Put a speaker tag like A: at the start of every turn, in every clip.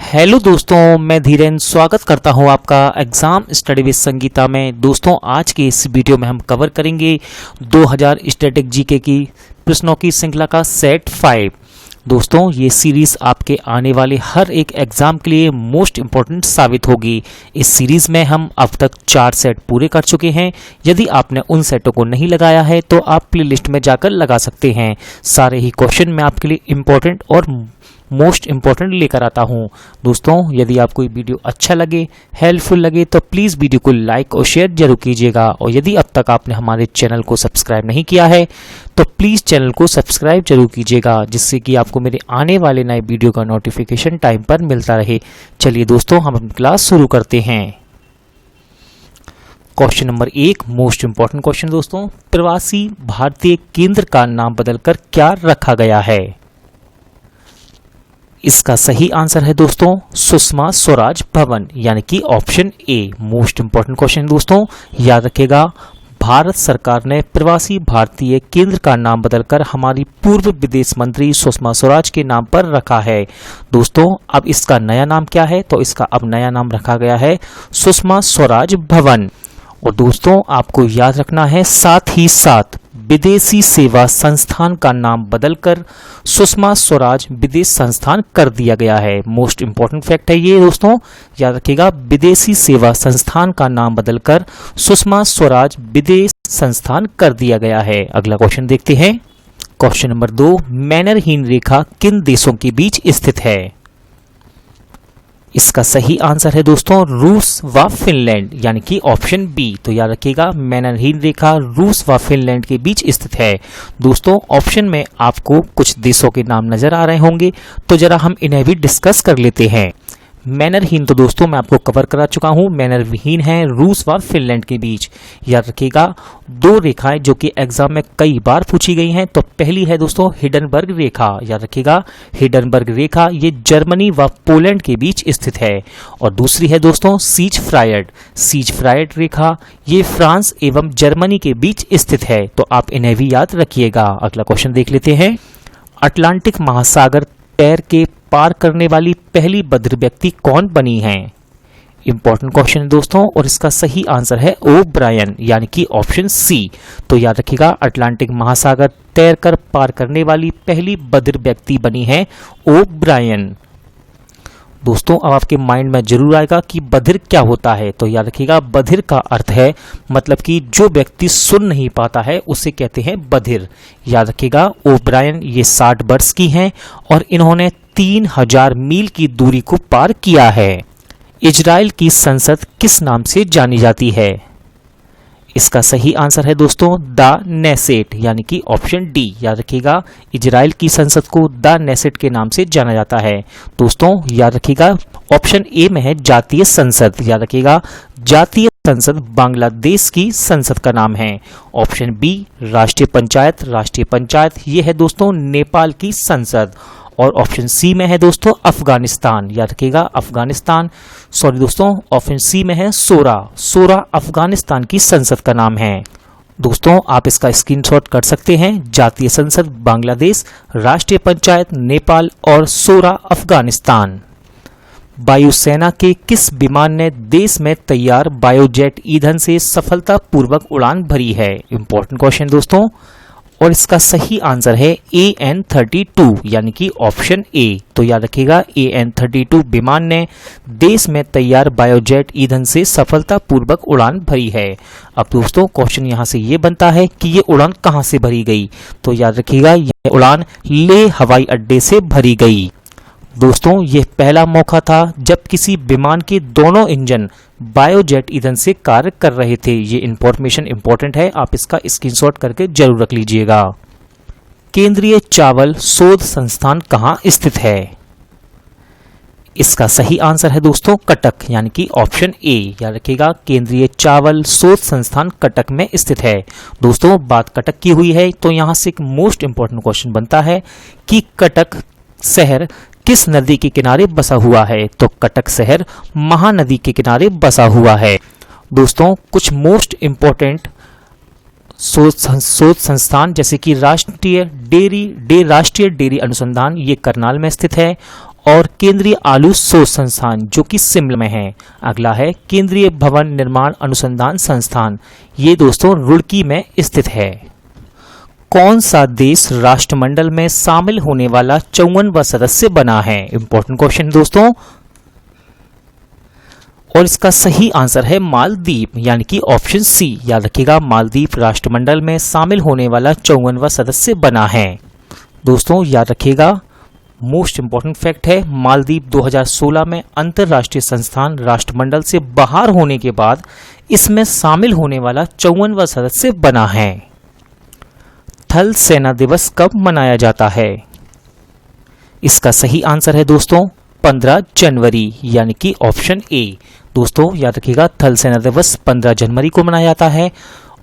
A: Hello दोस्तों, मैं धीरेन स्वागत करता हूं आपका एग्जाम स्टडी विद संगीता में। दोस्तों, आज के इस वीडियो में हम कवर करेंगे 2000 स्टैटिक जीके की प्रश्नों की श्रृंखला का सेट 5। दोस्तों, ये सीरीज आपके आने वाले हर एक एग्जाम के लिए मोस्ट इंपॉर्टेंट साबित होगी। इस सीरीज में हम अब तक 4 सेट पूरे कर चुके हैं। यदि आपने उन सेटों को नहीं लगाया है तो आप प्लेलिस्ट में जाकर लगा सकते हैं। सारे ही क्वेश्चन मैं आपके लिए इंपॉर्टेंट और मोस्ट इंपॉर्टेंट लेकर आता हूं। दोस्तों, यदि आपको ये वीडियो अच्छा लगे, हेल्पफुल लगे तो प्लीज़ वीडियो को लाइक और शेयर जरूर कीजिएगा। और यदि अब तक आपने हमारे चैनल को सब्सक्राइब नहीं किया है तो प्लीज़ चैनल को सब्सक्राइब जरूर कीजिएगा, जिससे कि आपको मेरे आने वाले नए वीडियो का नोटिफिकेशन टाइम पर मिलता रहे। चलिए दोस्तों, हम अपनी क्लास शुरू करते हैं। Question number 1, most important question दोस्तों। प्रवासी भारतीय केंद्र का नाम बदलकर क्या रखा गया है? इसका सही आंसर है दोस्तों सुषमा स्वराज भवन, यानी कि option A. Most important question दोस्तों, याद रखिएगा। भारत सरकार ने प्रवासी भारतीय केंद्र का नाम बदलकर हमारी पूर्व विदेश मंत्री सुषमा स्वराज के नाम पर रखा है। दोस्तों, अब इसका नया नाम क्या है? तो इसका अब नया नाम रखा गया है सुषमा स्वराज भवन। और दोस्तों, आपको याद रखना है, साथ ही साथ विदेशी सेवा संस्थान का नाम बदलकर सुषमा स्वराज विदेश संस्थान कर दिया गया है। मोस्ट इंपॉर्टेंट फैक्ट है ये दोस्तों, याद रखिएगा। विदेशी सेवा संस्थान का नाम बदलकर सुषमा स्वराज विदेश संस्थान कर दिया गया है। अगला क्वेश्चन देखते हैं। क्वेश्चन नंबर 2, मैनरहीन रेखा किन देशों के बीच स्थित है? इसका सही आंसर है दोस्तों रूस व फिनलैंड, यानी कि ऑप्शन बी। तो याद रखिएगा, मैनरहीन रेखा रूस व फिनलैंड के बीच स्थित है। दोस्तों, ऑप्शन में आपको कुछ देशों के नाम नजर आ रहे होंगे, तो जरा हम इन्हें भी डिस्कस कर लेते हैं। मैनरहीन तो दोस्तों मैं आपको कवर करा चुका हूं। मैनरहीन है रूस व फिनलैंड के बीच। याद रखिएगा, 2 रेखाएं जो कि एग्जाम में कई बार पूछी गई हैं। तो पहली है दोस्तों हिडनबर्ग रेखा। याद रखिएगा, हिडनबर्ग रेखा ये जर्मनी व पोलैंड के बीच स्थित है। और दूसरी है दोस्तों सीज-फ्रायड रेखा, ये फ्रांस एवं जर्मनी के बीच स्थित है। तो आप इन्हें भी याद रखिएगा। अगला क्वेश्चन देख लेते हैं। अटलांटिक महासागर तैर के पार करने वाली पहली बधिर व्यक्ति कौन बनी है? इंपॉर्टेंट क्वेश्चन है दोस्तों, और इसका सही आंसर है ओब्रायन, यानी कि ऑप्शन सी। तो याद रखिएगा, अटलांटिक महासागर तैरकर पार करने वाली पहली बधिर व्यक्ति बनी है ओब्रायन। दोस्तों, अब आपके माइंड में जरूर आएगा कि बधिर क्या होता है। तो याद रखिएगा, बधिर का अर्थ है मतलब कि जो व्यक्ति सुन नहीं पाता है उसे कहते हैं बधिर। याद रखिएगा, ओब्रायन ये 60 वर्ष की हैं और इन्होंने 3000 मील की दूरी को पार किया है। इजराइल की संसद किस नाम से जानी जाती है? इसका सही आंसर है दोस्तों द नेसेट, यानी कि ऑप्शन डी। याद रखिएगा, इजराइल की संसद को द नेसेट के नाम से जाना जाता है। दोस्तों, याद रखिएगा, ऑप्शन ए में है जातीय संसद। याद रखिएगा, जातीय संसद बांग्लादेश की संसद का नाम है। ऑप्शन बी राष्ट्रीय पंचायत ये है दोस्तों नेपाल की संसद। और ऑप्शन सी में है दोस्तों अफगानिस्तान। याद रखिएगा, ऑप्शन सी में है सोरा अफगानिस्तान की संसद का नाम है। दोस्तों, आप इसका स्क्रीनशॉट कर सकते हैं। जातीय संसद बांग्लादेश, राष्ट्रीय पंचायत नेपाल और सोरा अफगानिस्तान। वायुसेना के किस विमान ने देश में तैयार बायोजेट ईंधन से सफलतापूर्वक उड़ान भरी है? इंपॉर्टेंट क्वेश्चन दोस्तों, और इसका सही आंसर है AN-32, यानी कि ऑप्शन ए। तो याद रखिएगा, AN-32 विमान ने देश में तैयार बायोजेट ईंधन से सफलतापूर्वक उड़ान भरी है। अब दोस्तों, क्वेश्चन यहां से ये बनता है कि ये उड़ान कहां से भरी गई? तो याद रखिएगा, यह उड़ान लेह हवाई अड्डे से भरी गई। दोस्तों, यह पहला मौका था जब किसी विमान के दोनों इंजन बायोजेट ईंधन से कार्य कर रहे थे। ये इंफॉर्मेशन इंपॉर्टेंट है, आप इसका स्क्रीनशॉट करके जरूर रख लीजिएगा। केंद्रीय चावल शोध संस्थान कहां स्थित है? इसका सही आंसर है दोस्तों कटक, यानी कि ऑप्शन ए। याद रखिएगा, केंद्रीय चावल शोध संस्थान कटक में स्थित है। दोस्तों, बात कटक की हुई है तो यहां से एक मोस्ट इंपॉर्टेंट क्वेश्चन बनता है कि कटक शहर किस नदी के किनारे बसा हुआ है? तो कटक शहर महानदी के किनारे बसा हुआ है। दोस्तों, कुछ मोस्ट इंपॉर्टेंट शोध संस्थान जैसे कि राष्ट्रीय डेयरी अनुसंधान ये करनाल में स्थित है। और केंद्रीय आलू शोध संस्थान जो कि शिमला में है। अगला है केंद्रीय भवन निर्माण अनुसंधान संस्थान, ये दोस्तों रुड़की में स्थित है। कौन सा देश राष्ट्रमंडल में शामिल होने वाला 54वां सदस्य बना है? इंपॉर्टेंट क्वेश्चन दोस्तों, और इसका सही आंसर है मालदीव, यानी कि ऑप्शन सी। याद रखिएगा, मालदीव राष्ट्रमंडल में शामिल होने वाला 54वां सदस्य बना है। दोस्तों याद रखिएगा, मोस्ट इंपॉर्टेंट फैक्ट है, मालदीव 2016 में अंतरराष्ट्रीय संस्थान राष्ट्रमंडल से बाहर होने के बाद इसमें शामिल होने वाला 54वां सदस्य बना है। थल सेना दिवस कब मनाया जाता है? इसका सही आंसर है दोस्तों 15 जनवरी, यानी कि ऑप्शन ए। दोस्तों याद रखिएगा, थल सेना दिवस 15 जनवरी को मनाया जाता है।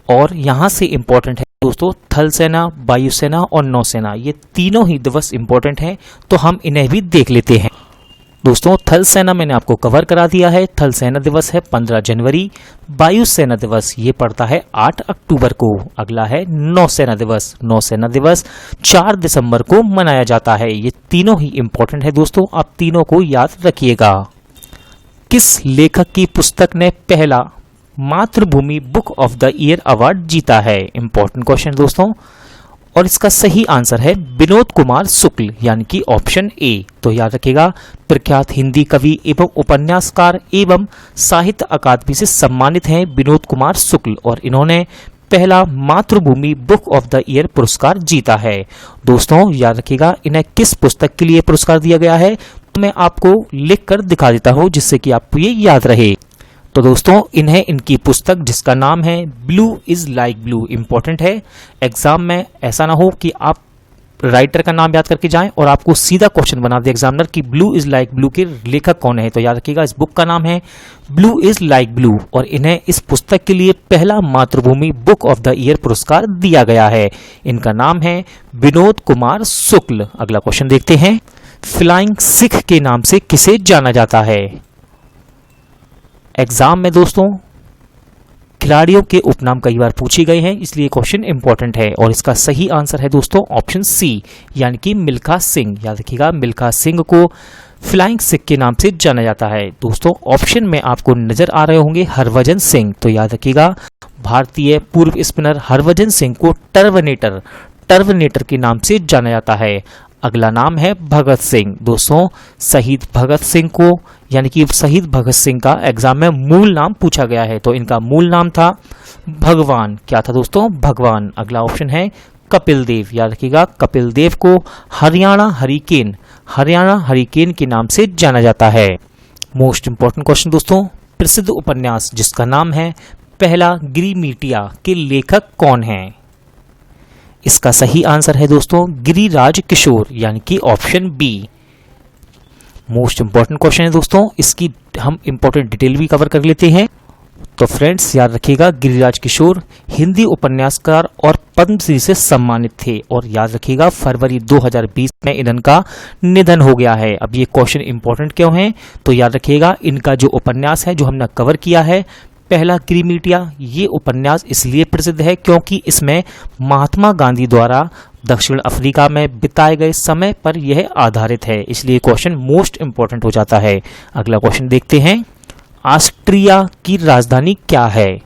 A: और यहां से इंपॉर्टेंट है दोस्तों, थल सेना, वायुसेना और नौसेना, ये तीनों ही दिवस इंपॉर्टेंट हैं, तो हम इन्हें भी देख लेते हैं। दोस्तों थल सेना मैंने आपको कवर करा दिया है, थल सेना दिवस है 15 जनवरी। वायुसेना दिवस ये पड़ता है 8 अक्टूबर को। अगला है नौसेना दिवस, नौसेना दिवस 4 दिसंबर को मनाया जाता है। ये तीनों ही इंपॉर्टेंट है दोस्तों, आप तीनों को याद रखिएगा। किस लेखक की पुस्तक ने पहला मातृभूमि book of the year award जीता है? इंपॉर्टेंट क्वेश्चन दोस्तों, और इसका सही आंसर है विनोद कुमार शुक्ल, यानी कि ऑप्शन ए। तो याद रखिएगा, प्रख्यात हिंदी कवि एवं उपन्यासकार एवं साहित्य अकादमी से सम्मानित हैं विनोद कुमार शुक्ल, और इन्होंने पहला मातृभूमि बुक ऑफ द ईयर पुरस्कार जीता है। दोस्तों याद रखिएगा, इन्हें किस पुस्तक के लिए पुरस्कार दिया गया है, तो मैं आपको लिख कर दिखा देता हूं जिससे कि आपको ये याद रहे। तो दोस्तों इन्हें इनकी पुस्तक जिसका नाम है blue is like blue, important है। एग्जाम में ऐसा ना हो कि आप राइटर का नाम याद करके जाएं और आपको सीधा क्वेश्चन बना दे एग्जामिनर कि ब्लू इज लाइक ब्लू के लेखक कौन है। तो याद रखिएगा, इस बुक का नाम है ब्लू इज लाइक ब्लू, और इन्हें इस पुस्तक के लिए पहला मातृभूमि बुक ऑफ द ईयर पुरस्कार दिया गया है। इनका नाम है विनोद कुमार शुक्ल। अगला क्वेश्चन देखते हैं, फ्लाइंग सिख के नाम से किसे जाना जाता है? एग्जाम में दोस्तों खिलाड़ियों के उपनाम कई बार पूछे गए हैं, इसलिए क्वेश्चन इंपॉर्टेंट है, और इसका सही आंसर है दोस्तों ऑप्शन सी, यानी कि मिल्खा सिंह। याद रखिएगा, मिल्खा सिंह को फ्लाइंग सिख के नाम से जाना जाता है। दोस्तों ऑप्शन में आपको नजर आ रहे होंगे हरभजन सिंह, तो याद रखिएगा, भारतीय पूर्व स्पिनर हरभजन सिंह को टर्वनेटर के नाम से जाना जाता है। अगला नाम है भगत सिंह। दोस्तों शहीद भगत सिंह को, यानी कि शहीद भगत सिंह का एग्जाम में मूल नाम पूछा गया है, तो इनका मूल नाम था भगवान। क्या था दोस्तों? भगवान। अगला ऑप्शन है कपिल देव। याद रखिएगा, कपिल देव को हरियाणा हरिकेन के नाम से जाना जाता है। मोस्ट इंपॉर्टेंट क्वेश्चन दोस्तों, प्रसिद्ध उपन्यास जिसका नाम है पहला गिरिमिटिया के लेखक कौन है? इसका सही आंसर है दोस्तों गिरिराज किशोर, यानी कि option B. Most important question है दोस्तों, इसकी हम इंपॉर्टेंट डिटेल भी कवर कर लेते हैं। तो फ्रेंड्स याद रखिएगा, गिरिराज किशोर हिंदी उपन्यासकार और पद्मश्री से सम्मानित थे, और याद रखिएगा फरवरी 2020 में इनका निधन हो गया है। अब ये क्वेश्चन इंपॉर्टेंट क्यों है, तो याद रखिएगा, इनका जो उपन्यास है जो हमने कवर किया है पहला गिरिमिटिया, ये उपन्यास इसलिए प्रसिद्ध है क्योंकि इसमें महात्मा गांधी द्वारा दक्षिण अफ्रीका में बिताए गए समय पर यह आधारित है, इसलिए क्वेश्चन मोस्ट इंपॉर्टेंट हो जाता है। अगला क्वेश्चन देखते हैं, ऑस्ट्रिया की राजधानी क्या है?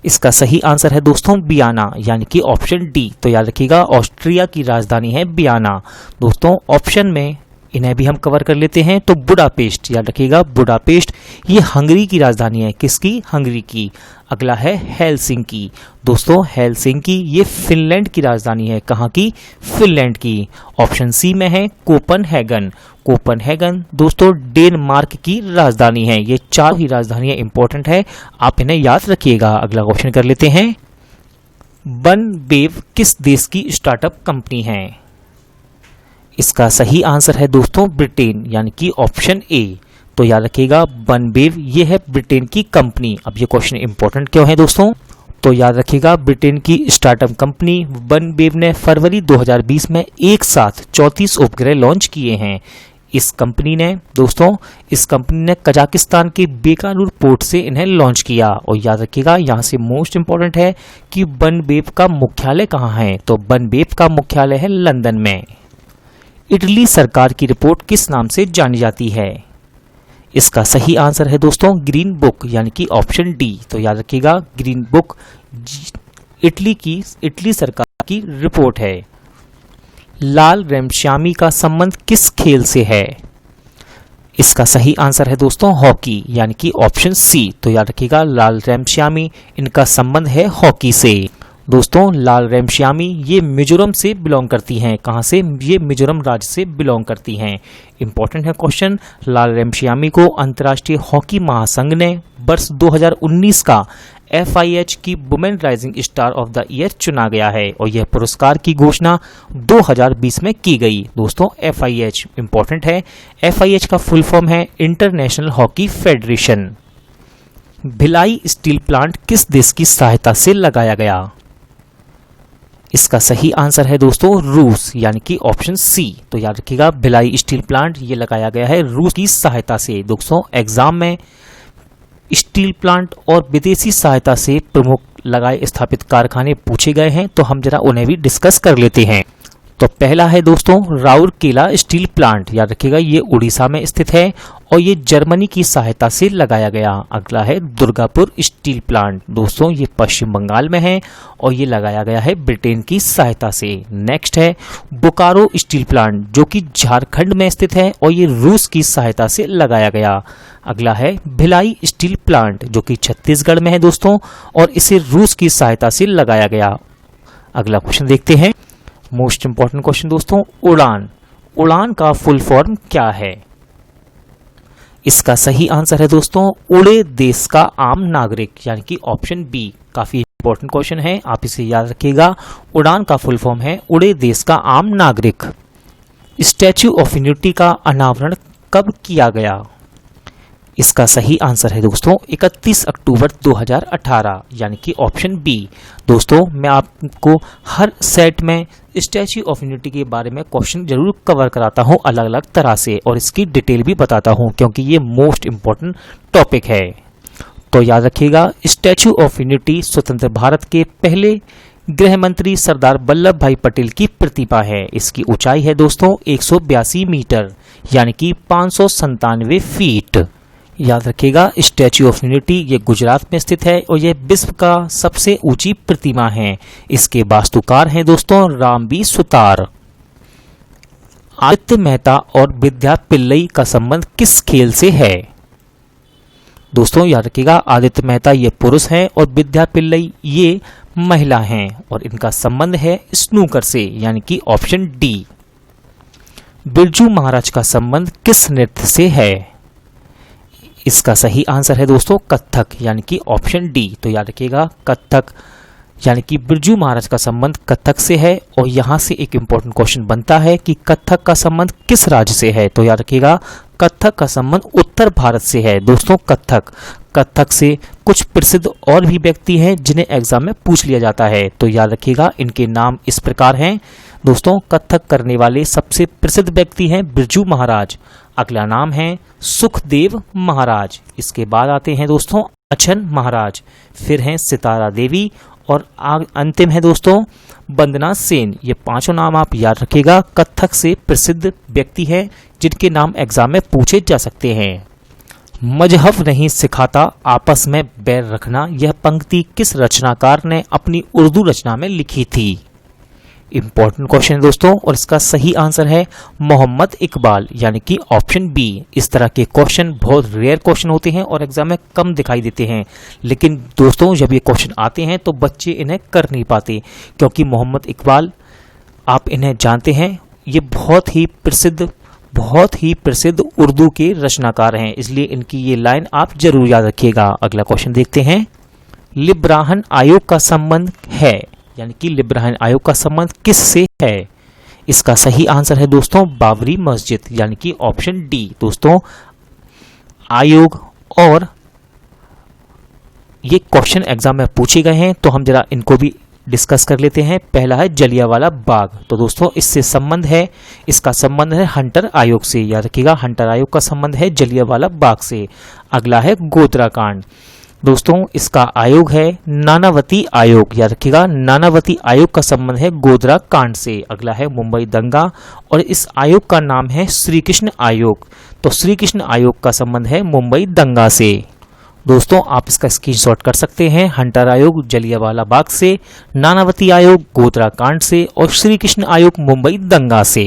A: इसका सही आंसर है दोस्तों बियाना, यानी कि ऑप्शन डी। तो याद रखिएगा, ऑस्ट्रिया की राजधानी है बियाना। दोस्तों ऑप्शन में इन्हें भी हम कवर कर लेते हैं, तो बुडापेस्ट। याद रखिएगा, बुडापेस्ट ये हंगरी की राजधानी है। किसकी? हंगरी की। अगला है हेलसिंकी। दोस्तों हेलसिंकी ये फिनलैंड की राजधानी है। कहाँ की? फिनलैंड की। ऑप्शन सी में है कोपनहेगन। कोपनहेगन दोस्तों डेनमार्क की राजधानी है। ये चार ही राजधानियां इंपॉर्टेंट है, आप इन्हें याद रखिएगा। अगला क्वेश्चन कर लेते हैं, बनवेव किस देश की स्टार्टअप कंपनी है? इसका सही आंसर है दोस्तों ब्रिटेन, यानी कि ऑप्शन ए। तो याद रखिएगा, बनवेव ये है ब्रिटेन की कंपनी। अब ये क्वेश्चन इंपॉर्टेंट क्यों है दोस्तों, तो याद रखिएगा, ब्रिटेन की स्टार्टअप कंपनी बनवेव ने फरवरी 2020 में एक साथ 34 उपग्रह लॉन्च किए हैं। इस कंपनी ने कजाकिस्तान के बेकानूर पोर्ट से इन्हें लॉन्च किया। और याद रखिएगा, यहाँ से मोस्ट इंपॉर्टेंट है कि बनवेव का मुख्यालय कहाँ है, तो बनवेव का मुख्यालय है लंदन में। इटली सरकार की रिपोर्ट किस नाम से जानी जाती है? इसका सही आंसर है दोस्तों ग्रीन बुक यानी कि ऑप्शन डी। तो याद रखिएगा ग्रीन बुक इटली सरकार की रिपोर्ट है। लाल रेमश्यामी का संबंध किस खेल से है? इसका सही आंसर है दोस्तों हॉकी यानी कि ऑप्शन सी। तो याद रखिएगा लाल रेमश्यामी इनका संबंध है हॉकी से। दोस्तों लाल रेमश्यामी ये मिजोरम से बिलोंग करती हैं। कहाँ से? ये मिजोरम राज्य से बिलोंग करती हैं। इंपॉर्टेंट है क्वेश्चन। लाल रेमश्यामी को अंतर्राष्ट्रीय हॉकी महासंघ ने वर्ष 2019 का FIH की women rising star of the year चुना गया है और यह पुरस्कार की घोषणा 2020 में की गई। दोस्तों FIH इंपॉर्टेंट है। FIH का फुल फॉर्म है international hockey federation. Bhilai steel plant किस देश की सहायता से लगाया गया? इसका सही आंसर है दोस्तों रूस यानी कि ऑप्शन सी। तो याद रखिएगा भिलाई स्टील प्लांट ये लगाया गया है रूस की सहायता से। दोस्तों एग्जाम में स्टील प्लांट और विदेशी सहायता से प्रमुख लगाए स्थापित कारखाने पूछे गए हैं, तो हम जरा उन्हें भी डिस्कस कर लेते हैं। तो पहला है दोस्तों राउरकेला स्टील प्लांट, याद रखिएगा ये उड़ीसा में स्थित है और ये जर्मनी की सहायता से लगाया गया। अगला है दुर्गापुर स्टील प्लांट, दोस्तों ये पश्चिम बंगाल में है और ये लगाया गया है ब्रिटेन की सहायता से। नेक्स्ट है बोकारो स्टील प्लांट जो कि झारखंड में स्थित है और ये रूस की सहायता से लगाया गया। अगला है भिलाई स्टील प्लांट जो कि छत्तीसगढ़ में है दोस्तों और इसे रूस की सहायता से लगाया गया। अगला क्वेश्चन देखते हैं, मोस्ट इंपॉर्टेंट क्वेश्चन दोस्तों, उड़ान। उड़ान का फुल फॉर्म क्या है? इसका सही आंसर है दोस्तों उड़े देश का आम नागरिक, यानी कि ऑप्शन बी। काफी इंपॉर्टेंट क्वेश्चन है, आप इसे याद रखिएगा। उड़ान का फुल फॉर्म है उड़े देश का आम नागरिक। स्टैच्यू ऑफ यूनिटी का अनावरण कब किया गया? इसका सही आंसर है दोस्तों 31 अक्टूबर 2018, यानी कि ऑप्शन बी। दोस्तों मैं आपको हर सेट में स्टैच्यू ऑफ यूनिटी के बारे में क्वेश्चन जरूर कवर कराता हूं अलग अलग तरह से और इसकी डिटेल भी बताता हूं क्योंकि ये मोस्ट इंपॉर्टेंट टॉपिक है। तो याद रखिएगा स्टैच्यू ऑफ यूनिटी स्वतंत्र भारत के पहले गृह मंत्री सरदार वल्लभ भाई पटेल की प्रतिमा है। इसकी ऊंचाई है दोस्तों 182 मीटर, यानी कि 597 फीट। याद रखिएगा स्टैच्यू ऑफ यूनिटी ये गुजरात में स्थित है और यह विश्व का सबसे ऊंची प्रतिमा है। इसके वास्तुकार हैं दोस्तों राम बी सुतार। आदित्य मेहता और विद्या पिल्लई का संबंध किस खेल से है? दोस्तों याद रखिएगा आदित्य मेहता ये पुरुष हैं और विद्या पिल्लई ये महिला हैं और इनका संबंध है स्नूकर से, यानी कि ऑप्शन डी। बिरजू महाराज का संबंध किस नृत्य से है? इसका सही आंसर है दोस्तों कथक, यानी कि ऑप्शन डी। तो याद रखिएगा कथक यानी कि बिरजू महाराज का संबंध कथक से है और यहां से एक इंपॉर्टेंट क्वेश्चन बनता है कि कथक का संबंध किस राज्य से है? तो याद रखिएगा कथक का संबंध उत्तर भारत से है। दोस्तों कथक से कुछ प्रसिद्ध और भी व्यक्ति हैं जिन्हें एग्जाम में पूछ लिया जाता है, तो याद रखिएगा इनके नाम इस प्रकार हैं। दोस्तों कथक करने वाले सबसे प्रसिद्ध व्यक्ति हैं बिरजू महाराज। अगला नाम है सुखदेव महाराज। इसके बाद आते हैं दोस्तों अछन महाराज, फिर हैं सितारा देवी और अंतिम है दोस्तों वंदना सेन। ये पांचों नाम आप याद रखिएगा, कथक से प्रसिद्ध व्यक्ति हैं जिनके नाम एग्जाम में पूछे जा सकते हैं। मजहब नहीं सिखाता आपस में बैर रखना, यह पंक्ति किस रचनाकार ने अपनी उर्दू रचना में लिखी थी? इंपॉर्टेंट क्वेश्चन है दोस्तों और इसका सही आंसर है मोहम्मद इकबाल, यानी कि ऑप्शन बी। इस तरह के क्वेश्चन बहुत रेयर क्वेश्चन होते हैं और एग्जाम में कम दिखाई देते हैं, लेकिन दोस्तों जब ये क्वेश्चन आते हैं तो बच्चे इन्हें कर नहीं पाते, क्योंकि मोहम्मद इकबाल आप इन्हें जानते हैं ये बहुत ही प्रसिद्ध उर्दू के रचनाकार हैं, इसलिए इनकी ये लाइन आप जरूर याद रखिएगा। अगला क्वेश्चन देखते हैं, लिब्राहन आयोग का संबंध है, यानी कि लिब्राहन आयोग का संबंध किस से है? इसका सही आंसर है दोस्तों बाबरी मस्जिद, यानी कि ऑप्शन डी। दोस्तों आयोग और ये क्वेश्चन एग्जाम में पूछे गए हैं तो हम जरा इनको भी डिस्कस कर लेते हैं। पहला है जलियांवाला बाग, तो दोस्तों इससे संबंध है, इसका संबंध है हंटर आयोग से, याद रखिएगा हंटर आयोग का संबंध है जलियांवाला बाग से। अगला है गोधरा कांड, दोस्तों इसका आयोग है नानावती आयोग, याद रखिएगा नानावती आयोग का संबंध है गोधरा कांड से। अगला है मुंबई दंगा और इस आयोग का नाम है श्री कृष्ण आयोग, तो श्री कृष्ण आयोग का संबंध है मुंबई दंगा से। दोस्तों आप इसका स्क्रीनशॉट कर सकते हैं। हंटर आयोग जलियांवाला बाग से, नानावती आयोग गोधरा कांड से और श्री कृष्ण आयोग मुंबई दंगा से।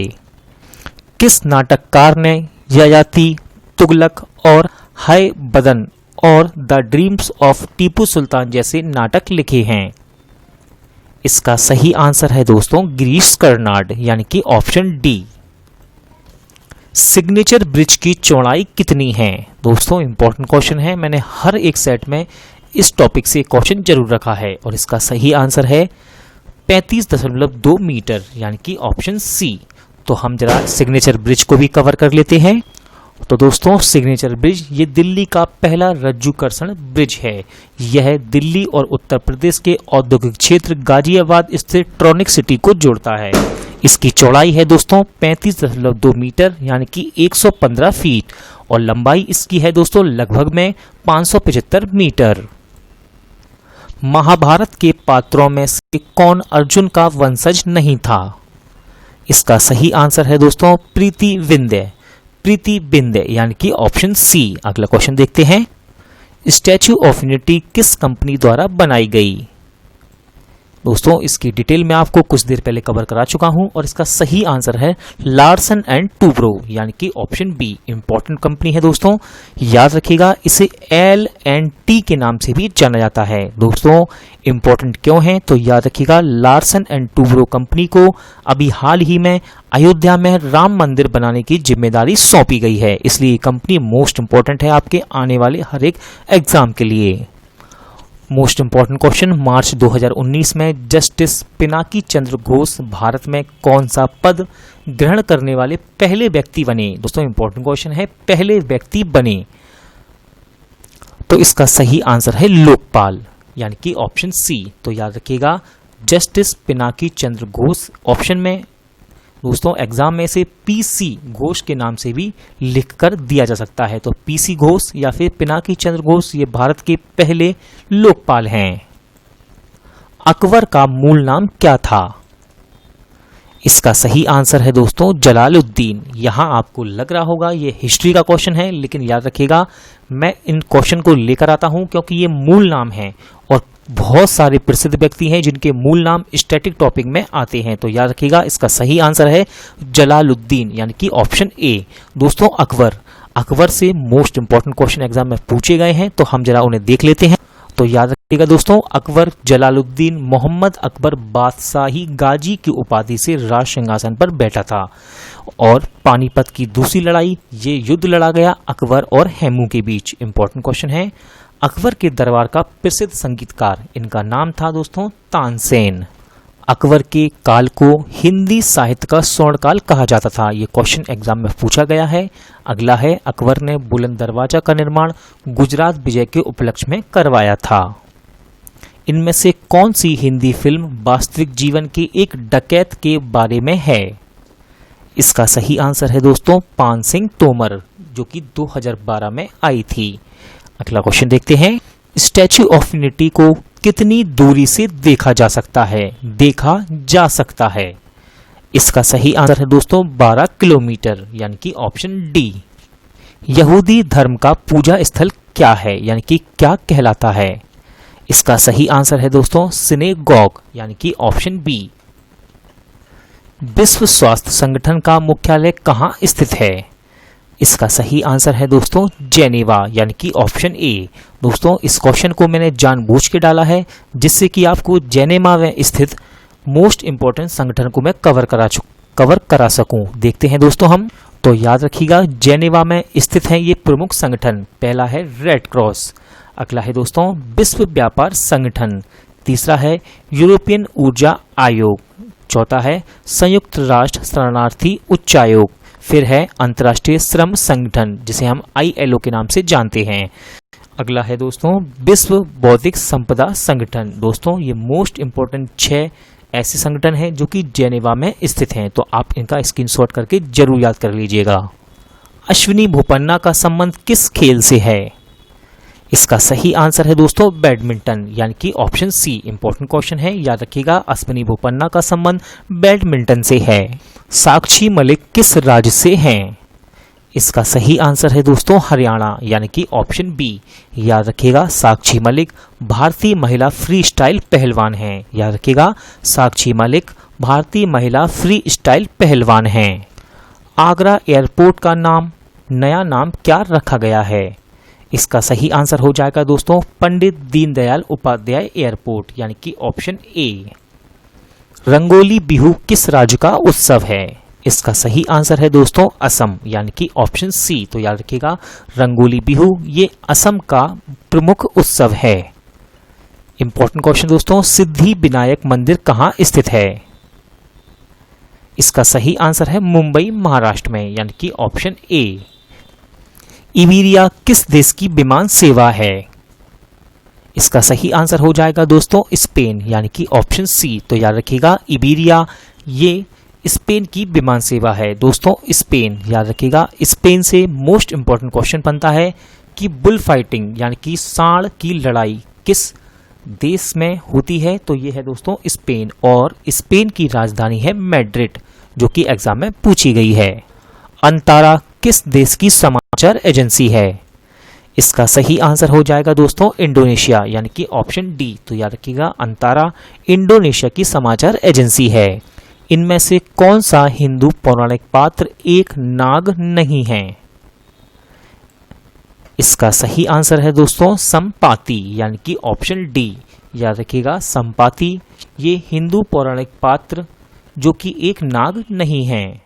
A: किस नाटककार ने ययाति, तुगलक और हाय बदन और the dreams of Tipu Sultan जैसे नाटक लिखे हैं? इसका सही आंसर है दोस्तों गिरीश कर्नाड, यानी कि ऑप्शन डी। सिग्नेचर ब्रिज की चौड़ाई कितनी है? दोस्तों इंपॉर्टेंट क्वेश्चन है, मैंने हर एक सेट में इस टॉपिक से क्वेश्चन जरूर रखा है और इसका सही आंसर है 35.2 मीटर, यानी कि ऑप्शन सी। तो हम जरा सिग्नेचर ब्रिज को भी कवर कर लेते हैं। तो दोस्तों सिग्नेचर ब्रिज ये दिल्ली का पहला रज्जुकर्षण ब्रिज है। यह दिल्ली और उत्तर प्रदेश के औद्योगिक क्षेत्र गाजियाबाद स्थित ट्रॉनिक सिटी को जोड़ता है। इसकी चौड़ाई है दोस्तों 35.2 मीटर, यानी कि 115 फीट और लंबाई इसकी है दोस्तों लगभग में 575 मीटर। महाभारत के पात्रों में से कौन अर्जुन का वंशज नहीं था? इसका सही आंसर है दोस्तों प्रीति विंध्य, प्रीति बिंदे, यानी कि ऑप्शन सी। अगला क्वेश्चन देखते हैं। स्टैच्यू ऑफ यूनिटी किस कंपनी द्वारा बनाई गई? दोस्तों इसकी डिटेल में आपको कुछ देर पहले कवर करा चुका हूं और इसका सही आंसर है लार्सन एंड टूब्रो, यानी कि ऑप्शन बी। इंपॉर्टेंट कंपनी है दोस्तों, याद रखिएगा इसे L&T के नाम से भी जाना जाता है। दोस्तों इंपॉर्टेंट क्यों है तो याद रखिएगा लार्सन एंड टूब्रो कंपनी को अभी हाल ही में अयोध्या में राम मंदिर बनाने की जिम्मेदारी सौंपी गई है, इसलिए ये कंपनी मोस्ट इंपॉर्टेंट है आपके आने वाले हर एक एग्जाम के लिए। मोस्ट इंपॉर्टेंट क्वेश्चन, मार्च 2019 में जस्टिस पिनाकी चंद्र घोष भारत में कौन सा पद ग्रहण करने वाले पहले व्यक्ति बने? दोस्तों इंपॉर्टेंट क्वेश्चन है, पहले व्यक्ति बने। तो इसका सही आंसर है लोकपाल, यानी कि ऑप्शन सी। तो याद रखिएगा जस्टिस पिनाकी चंद्र घोष ऑप्शन में दोस्तों एग्जाम में से पीसी घोष के नाम से भी लिखकर दिया जा सकता है। तो पीसी घोष या फिर पिनाकी चंद्र घोष ये भारत के पहले लोकपाल हैं। अकबर का मूल नाम क्या था? इसका सही आंसर है दोस्तों जलालुद्दीन। यहां आपको लग रहा होगा ये हिस्ट्री का क्वेश्चन है, लेकिन याद रखिएगा मैं इन क्वेश्चन को लेकर आता हूं क्योंकि ये मूल नाम है और बहुत सारे प्रसिद्ध व्यक्ति हैं जिनके मूल नाम स्टैटिक टॉपिक में आते हैं। तो याद रखिएगा इसका सही आंसर है जलालुद्दीन, यानी कि ऑप्शन ए। दोस्तों अकबर से मोस्ट इंपॉर्टेंट क्वेश्चन एग्जाम में पूछे गए हैं, तो हम जरा उन्हें देख लेते हैं। तो याद रखिएगा दोस्तों अकबर जलालुद्दीन मोहम्मद अकबर बादशाही गाजी की उपाधि से राज सिंहासन पर बैठा था और पानीपत की दूसरी लड़ाई ये युद्ध लड़ा गया अकबर और हेमू के बीच। इंपॉर्टेंट क्वेश्चन है, अकबर के दरबार का प्रसिद्ध संगीतकार इनका नाम था दोस्तों तानसेन। अकबर के काल को हिंदी साहित्य का स्वर्ण काल कहा जाता था, ये क्वेश्चन एग्जाम में पूछा गया है। अगला है अकबर ने बुलंद दरवाजा का निर्माण गुजरात विजय के उपलक्ष्य में करवाया था। इनमें से कौन सी हिंदी फिल्म वास्तविक जीवन के एक डकैत के बारे में है? इसका सही आंसर है दोस्तों पान सिंह तोमर, जो कि 2012 में आई थी। अगला क्वेश्चन देखते हैं। स्टैच्यू ऑफ यूनिटी को कितनी दूरी से देखा जा सकता है? इसका सही आंसर है दोस्तों 12 किलोमीटर, यानी कि ऑप्शन डी। यहूदी धर्म का पूजा स्थल क्या है, यानी कि क्या कहलाता है? इसका सही आंसर है दोस्तों सिनेगॉग, यानी कि ऑप्शन बी। विश्व स्वास्थ्य संगठन का मुख्यालय कहाँ स्थित है? इसका सही आंसर है दोस्तों जेनेवा, यानी कि ऑप्शन ए। दोस्तों इस क्वेश्चन को मैंने जानबूझ के डाला है जिससे कि आपको जेनेवा में स्थित मोस्ट इंपॉर्टेंट संगठन को मैं कवर करा सकूं। देखते हैं दोस्तों हम। तो याद रखिएगा जेनेवा में स्थित है ये प्रमुख संगठन। पहला है रेड क्रॉस, अगला है दोस्तों विश्व व्यापार संगठन, तीसरा है यूरोपियन ऊर्जा आयोग, चौथा है संयुक्त राष्ट्र शरणार्थी उच्चायोग, फिर है अंतर्राष्ट्रीय श्रम संगठन जिसे हम ILO के नाम से जानते हैं। अगला है दोस्तों विश्व बौद्धिक संपदा संगठन। दोस्तों ये मोस्ट इंपॉर्टेंट 6 ऐसे संगठन हैं जो कि जेनेवा में स्थित हैं, तो आप इनका स्क्रीनशॉट करके जरूर याद कर लीजिएगा। अश्विनी बोपन्ना का संबंध किस खेल से है? इसका सही आंसर है दोस्तों बैडमिंटन, यानी कि ऑप्शन सी। इंपॉर्टेंट क्वेश्चन है, याद रखिएगा। अश्विनी बोपन्ना का संबंध बैडमिंटन से है। साक्षी मलिक किस राज्य से हैं? इसका सही आंसर है दोस्तों हरियाणा, यानी कि ऑप्शन बी। याद रखिएगा, साक्षी मलिक भारतीय महिला फ्री स्टाइल पहलवान हैं। याद रखिएगा, साक्षी मलिक भारतीय महिला फ्री स्टाइल पहलवान हैं। आगरा एयरपोर्ट का नया नाम क्या रखा गया है? इसका सही आंसर हो जाएगा दोस्तों पंडित दीनदयाल उपाध्याय एयरपोर्ट, यानी कि ऑप्शन ए। रंगोली बिहू किस राज्य का उत्सव है? इसका सही आंसर है दोस्तों असम, यानी कि ऑप्शन सी। तो याद रखिएगा, रंगोली बिहू ये असम का प्रमुख उत्सव है। इंपॉर्टेंट क्वेश्चन दोस्तों, सिद्धि विनायक मंदिर कहाँ स्थित है? इसका सही आंसर है मुंबई महाराष्ट्र में, यानी कि ऑप्शन ए। इबेरिया किस देश की विमान सेवा है? इसका सही आंसर हो जाएगा दोस्तों स्पेन, यानी कि ऑप्शन सी। तो याद रखिएगा, इबेरिया ये स्पेन की विमान सेवा है दोस्तों, स्पेन। याद रखिएगा, स्पेन से मोस्ट इंपॉर्टेंट क्वेश्चन बनता है कि बुल फाइटिंग यानी कि सांड की लड़ाई किस देश में होती है? तो ये है दोस्तों स्पेन, और स्पेन की राजधानी है मैड्रिड, जो कि एग्जाम में पूछी गई है। अंतारा किस देश की समाचार एजेंसी है? इसका सही आंसर हो जाएगा दोस्तों इंडोनेशिया, यानी कि ऑप्शन डी। तो याद रखिएगा, अंतारा इंडोनेशिया की समाचार एजेंसी है। इनमें से कौन सा हिंदू पौराणिक पात्र एक नाग नहीं है? इसका सही आंसर है दोस्तों संपाति, यानी कि ऑप्शन डी। याद रखिएगा, संपाति ये हिंदू पौराणिक पात्र जो कि एक नाग नहीं है।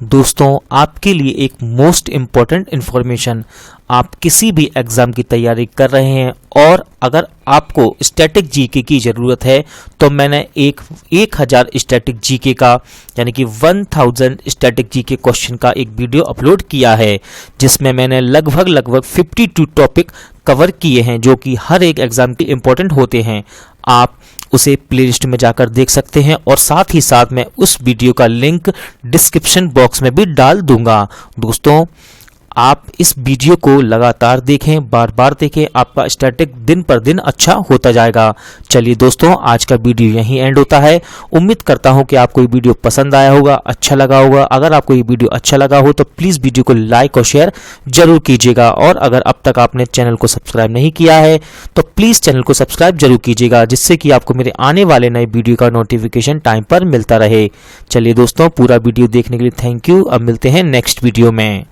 A: दोस्तों आपके लिए एक मोस्ट इम्पॉर्टेंट इंफॉर्मेशन, आप किसी भी एग्जाम की तैयारी कर रहे हैं और अगर आपको स्टैटिक जीके की ज़रूरत है तो मैंने 1000 स्टैटिक जीके का यानी कि 1000 स्टैटिक जीके क्वेश्चन का एक वीडियो अपलोड किया है, जिसमें मैंने लगभग 52 टॉपिक कवर किए हैं जो कि हर एक एग्जाम के इम्पोर्टेंट होते हैं। आप उसे प्लेलिस्ट में जाकर देख सकते हैं और साथ ही साथ मैं उस वीडियो का लिंक डिस्क्रिप्शन बॉक्स में भी डाल दूंगा। दोस्तों आप इस वीडियो को लगातार देखें, बार बार देखें, आपका स्टैटिक दिन पर दिन अच्छा होता जाएगा। चलिए दोस्तों, आज का वीडियो यहीं एंड होता है। उम्मीद करता हूं कि आपको ये वीडियो पसंद आया होगा, अच्छा लगा होगा। अगर आपको ये वीडियो अच्छा लगा हो तो प्लीज़ वीडियो को लाइक और शेयर जरूर कीजिएगा, और अगर अब तक आपने चैनल को सब्सक्राइब नहीं किया है तो प्लीज़ चैनल को सब्सक्राइब जरूर कीजिएगा, जिससे कि आपको मेरे आने वाले नए वीडियो का नोटिफिकेशन टाइम पर मिलता रहे। चलिए दोस्तों, पूरा वीडियो देखने के लिए थैंक यू। अब मिलते हैं नेक्स्ट वीडियो में।